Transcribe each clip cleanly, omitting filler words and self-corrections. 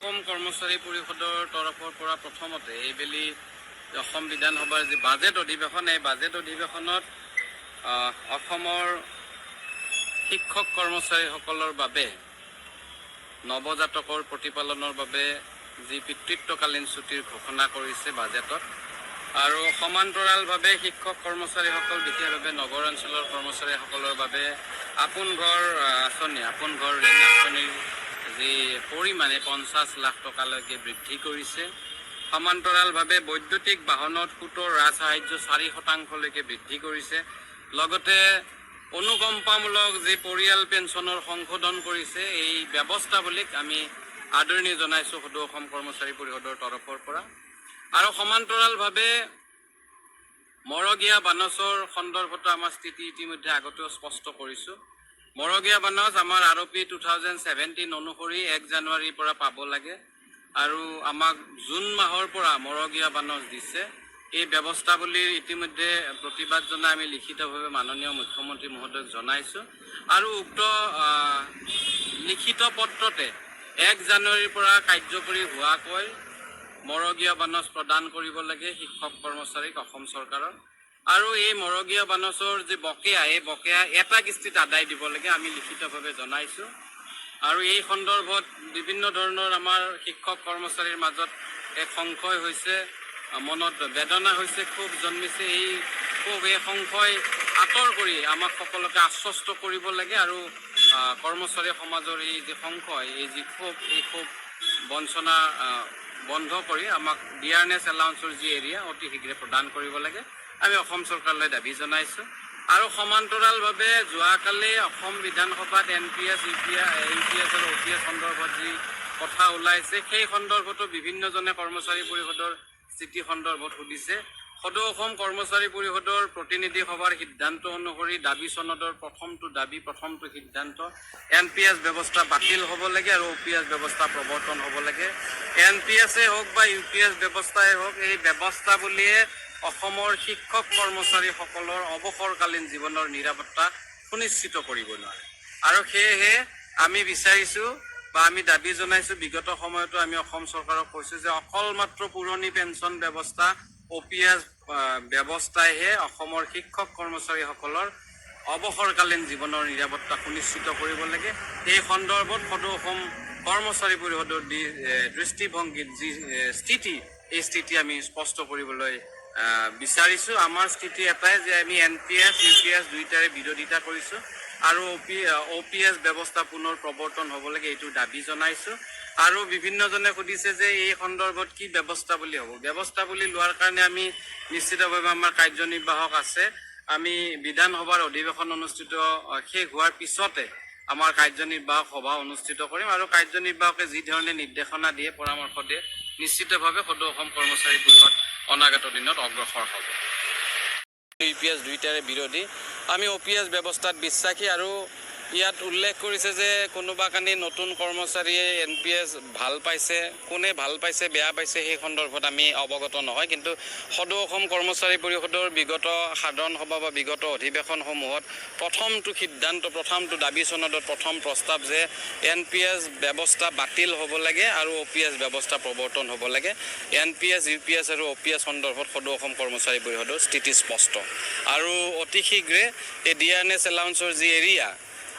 অসম কৰ্মচাৰী পৰিষদৰ তৰফৰ পৰা প্ৰথমতে এইবেলি অসম বিধানসভাৰ যি বাজেট অধিৱেশন এই বাজেট অধিৱেশনত অসমৰ শিক্ষক কৰ্মচাৰীসকলৰ বাবে নৱজাতকৰ প্ৰতিপালনৰ বাবে যি পিতৃত্বকালীন ছুটিৰ ঘোষণা কৰিছে বাজেটত আৰু সমান্তৰালভাৱে শিক্ষক কৰ্মচাৰীসকল বিশেষভাৱে নগৰ অঞ্চলৰ কৰ্মচাৰীসকলৰ বাবে আপোন ঘৰ আঁচনি আপোন ঘৰ ঋণ আঁচনিৰ যি পৰিমাণে 50 লাখ টকালৈকে বৃদ্ধি কৰিছে সমান্তৰালভাৱে বৈদ্যুতিক বাহনত সুতৰ ৰাজসাহায্য 4% বৃদ্ধি কৰিছে লগতে অনুকম্পামূলক যি পৰিয়াল পেঞ্চনৰ সংশোধন কৰিছে এই ব্যৱস্থাৱলীক আমি আদৰণি জনাইছোঁ সদৌ অসম কৰ্মচাৰী পৰিষদৰ তৰফৰ পৰা আৰু সমান্তৰালভাৱে মৰগীয়া বানচৰ সন্দৰ্ভত আমাৰ স্থিতি ইতিমধ্যে আগতেও স্পষ্ট কৰিছোঁ মৰগীয়া বানচ আমাৰ আৰপি 2017 অনুসৰি 1 জানুৱাৰীৰ পৰা পাব লাগে আৰু আমাক জুন মাহৰ পৰা মৰগীয়া বানচ দিছে এই ব্যৱস্থাৱলীৰ ইতিমধ্যে প্ৰতিবাদ জনাই আমি লিখিতভাৱে মাননীয় মুখ্যমন্ত্ৰী মহোদয়ক জনাইছোঁ আৰু উক্ত লিখিত পত্ৰতে 1 জানুৱাৰীৰ পৰা কাৰ্যকৰী হোৱাকৈ মৰগীয়া বানচ প্ৰদান কৰিব লাগে শিক্ষক কৰ্মচাৰীক অসম চৰকাৰৰ আৰু এই মৰগীয়া বানচৰ যি বকেয়া এই বকেয়া এটা কিস্তিত আদায় দিব লাগে আমি লিখিতভাৱে জনাইছোঁ আৰু এই সন্দৰ্ভত বিভিন্ন ধৰণৰ আমাৰ শিক্ষক কৰ্মচাৰীৰ মাজত এক সংশয় হৈছে মনত বেদনা হৈছে ক্ষোভ জন্মিছে এই সংশয় আঁতৰ কৰি আমাক সকলোকে আশ্বস্ত কৰিব লাগে আৰু কৰ্মচাৰী সমাজৰ এই যি সংশয় এই যি ক্ষোভ এই ক্ষোভ বঞ্চনা বন্ধ কৰি আমাক ডিয়াৰনেছ এলাউন্সৰ যি এৰিয়া অতি শীঘ্ৰে প্ৰদান কৰিব লাগে আমি অসম চৰকাৰলৈ দাবী জনাইছোঁ আৰু সমান্তৰালভাৱে যোৱাকালি অসম বিধানসভাত NPS, UPS আৰু OPS সন্দৰ্ভত যি কথা ওলাইছে সেই সন্দৰ্ভতো বিভিন্নজনে কৰ্মচাৰী পৰিষদৰ স্থিতি সন্দৰ্ভত সুধিছে সদৌ অসম কৰ্মচাৰী পৰিষদৰ প্ৰতিনিধি সভাৰ সিদ্ধান্ত অনুসৰি দাবী চনদৰ প্ৰথমটো সিদ্ধান্ত NPS ব্যৱস্থা বাতিল হ'ব লাগে আৰু OPS ব্যৱস্থা প্ৰৱৰ্তন হ'ব লাগে NPSে হওক বা UPS ব্যৱস্থাই হওক এই ব্যৱস্থাৱলীয়ে অসমৰ শিক্ষক কৰ্মচাৰীসকলৰ অৱসৰকালীন জীৱনৰ নিৰাপত্তা সুনিশ্চিত কৰিব নোৱাৰে আৰু সেয়েহে আমি বিচাৰিছোঁ বা আমি দাবী জনাইছোঁ বিগত সময়তো আমি অসম চৰকাৰক কৈছোঁ যে অকল মাত্ৰ পুৰণি পেঞ্চন ব্যৱস্থা OPS ব্যৱস্থাইহে অসমৰ শিক্ষক কৰ্মচাৰীসকলৰ অৱসৰকালীন জীৱনৰ নিৰাপত্তা সুনিশ্চিত কৰিব লাগে এই সন্দৰ্ভত সদৌ অসম কৰ্মচাৰী পৰিষদৰ দৃষ্টিভংগীত যি স্থিতি এই স্থিতি আমি স্পষ্ট কৰিবলৈ বিচাৰিছোঁ আমাৰ স্থিতি এটাই যে আমি NPS, UPS দুইটাৰে বিৰোধিতা কৰিছোঁ আৰু OPS ব্যৱস্থা পুনৰ প্ৰৱৰ্তন হ'ব লাগে এইটো দাবী জনাইছোঁ আৰু বিভিন্নজনে সুধিছে যে এই সন্দৰ্ভত কি ব্যৱস্থাৱলী হ'ব ব্যৱস্থাৱলী লোৱাৰ কাৰণে আমি নিশ্চিতভাৱে আমাৰ কাৰ্যনিৰ্বাহক আছে আমি বিধানসভাৰ অধিৱেশন অনুষ্ঠিত শেষ হোৱাৰ পিছতে আমাৰ কাৰ্যনিৰ্বাহক সভা অনুষ্ঠিত কৰিম আৰু কাৰ্যনিৰ্বাহকে যি ধৰণে নিৰ্দেশনা দিয়ে পৰামৰ্শ দিয়ে নিশ্চিতভাৱে সদৌ অসম কৰ্মচাৰী পৰিষদ অনাগত দিনত অগ্ৰসৰ হ'ব UPS দুইটাৰে বিৰোধী আমি OPS ব্যৱস্থাত বিশ্বাসী আৰু ইয়াত উল্লেখ কৰিছে যে কোনোবা কানি নতুন কৰ্মচাৰীয়ে NPS ভাল পাইছে কোনে ভাল পাইছে বেয়া পাইছে সেই সন্দৰ্ভত আমি অৱগত নহয় কিন্তু সদৌ অসম কৰ্মচাৰী পৰিষদৰ বিগত সাধাৰণ সভা বা বিগত অধিৱেশনসমূহত প্ৰথমটো দাবী চনদত প্ৰথম প্ৰস্তাৱ যে NPS ব্যৱস্থা বাতিল হ'ব লাগে আৰু OPS ব্যৱস্থা প্ৰৱৰ্তন হ'ব লাগে NPS, UPS আৰু OPS সন্দৰ্ভত সদৌ অসম কৰ্মচাৰী পৰিষদৰ স্থিতি স্পষ্ট আৰু অতি শীঘ্ৰে এই ডিয়াৰনেছ এলাউন্সৰ যি এৰিয়া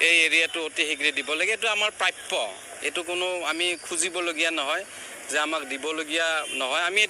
এই এৰিয়াটো অতি শীঘ্ৰে দিব লাগে এইটো আমাৰ প্ৰাপ্য এইটো কোনো আমি খুজিবলগীয়া নহয় যে আমাক দিবলগীয়া নহয় আমি